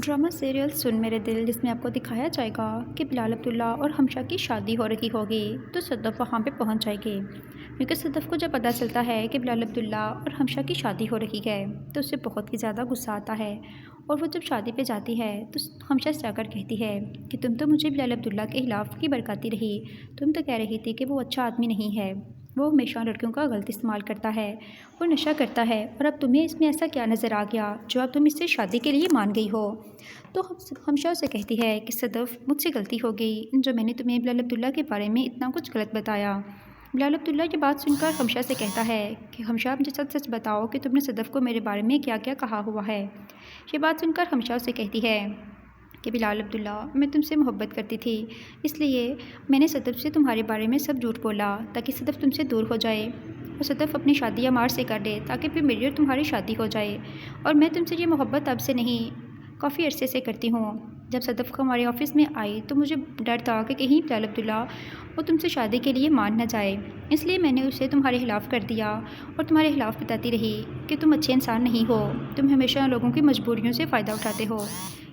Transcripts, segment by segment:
Drama serial سن میرے دل، جس میں آپ کو دکھایا جائے گا کہ بلال عبداللہ اور ہمشہ کی شادی ہو رہی ہوگی تو صدف وہاں پہ پہنچ جائے گی، کیونکہ صدف کو جب پتہ چلتا ہے کہ بلال عبداللہ اور ہمشہ کی شادی ہو رہی ہے تو اسے بہت ہی زیادہ غصہ آتا ہے، اور وہ جب شادی پہ جاتی ہے تو ہمشہ سے جا کر کہتی ہے کہ تم تو مجھے بلال عبداللہ کے خلاف کی برکاتی رہی، تم تو کہہ رہی تھی کہ وہ اچھا آدمی نہیں ہے، وہ ہمیشہ لڑکیوں کا غلط استعمال کرتا ہے، وہ نشہ کرتا ہے، اور اب تمہیں اس میں ایسا کیا نظر آ گیا جو اب تم اس سے شادی کے لیے مان گئی ہو۔ تو ہمشہ سے کہتی ہے کہ صدف، مجھ سے غلطی ہو گئی جو میں نے تمہیں بلال عبداللہ کے بارے میں اتنا کچھ غلط بتایا۔ بلال عبداللہ یہ بات سن کر ہمشہ سے کہتا ہے کہ ہمشہ، مجھے سچ سچ بتاؤ کہ تم نے صدف کو میرے بارے میں کیا کیا کہا ہوا ہے۔ یہ بات سن کر ہمشہ سے کہتی ہے کہ بلال عبداللہ، میں تم سے محبت کرتی تھی، اس لیے میں نے صدف سے تمہارے بارے میں سب جھوٹ بولا تاکہ صدف تم سے دور ہو جائے، اور صدف اپنی شادی عمار سے کر لے تاکہ پھر میری اور تمہاری شادی ہو جائے، اور میں تم سے یہ محبت اب سے نہیں، کافی عرصے سے کرتی ہوں۔ جب صدف ہمارے آفس میں آئی تو مجھے ڈر تھا کہ کہیں بلال عبداللہ وہ تم سے شادی کے لیے مان نہ جائے، اس لیے میں نے اسے تمہارے خلاف کر دیا اور تمہارے خلاف بتاتی رہی کہ تم اچھے انسان نہیں ہو، تم ہمیشہ لوگوں کی مجبوریوں سے فائدہ اٹھاتے ہو۔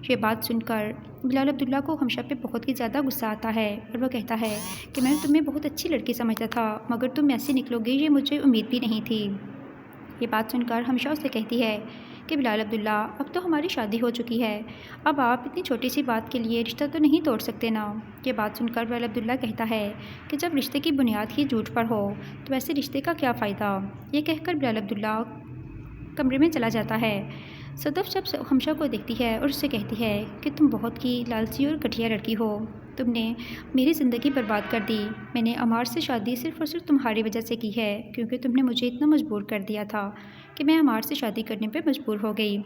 یہ بات سن کر بلال عبداللہ کو ہمشہ پہ بہت ہی زیادہ غصہ آتا ہے، اور وہ کہتا ہے کہ میں تمہیں بہت اچھی لڑکی سمجھتا تھا، مگر تم ایسی نکلو گی یہ مجھے امید بھی نہیں تھی۔ یہ بات سن کر ہمشہ اسے کہتی ہے کہ بلال عبداللہ، اب تو ہماری شادی ہو چکی ہے، اب آپ اتنی چھوٹی سی بات کے لیے رشتہ تو نہیں توڑ سکتے نا۔ یہ بات سن کر بلال عبداللہ کہتا ہے کہ جب رشتے کی بنیاد ہی جھوٹ پر ہو تو ایسے رشتے کا کیا فائدہ۔ یہ کہہ کر بلال عبداللہ کمرے میں چلا جاتا ہے۔ صدف جب ہمشہ کو دیکھتی ہے اور اس سے کہتی ہے کہ تم بہت ہی لالچی اور گھٹیا لڑکی ہو، تم نے میری زندگی برباد کر دی، میں نے عمار سے شادی صرف اور صرف تمہاری وجہ سے کی ہے، کیونکہ تم نے مجھے اتنا مجبور کر دیا تھا کہ میں عمار سے شادی کرنے پہ مجبور ہو گئی۔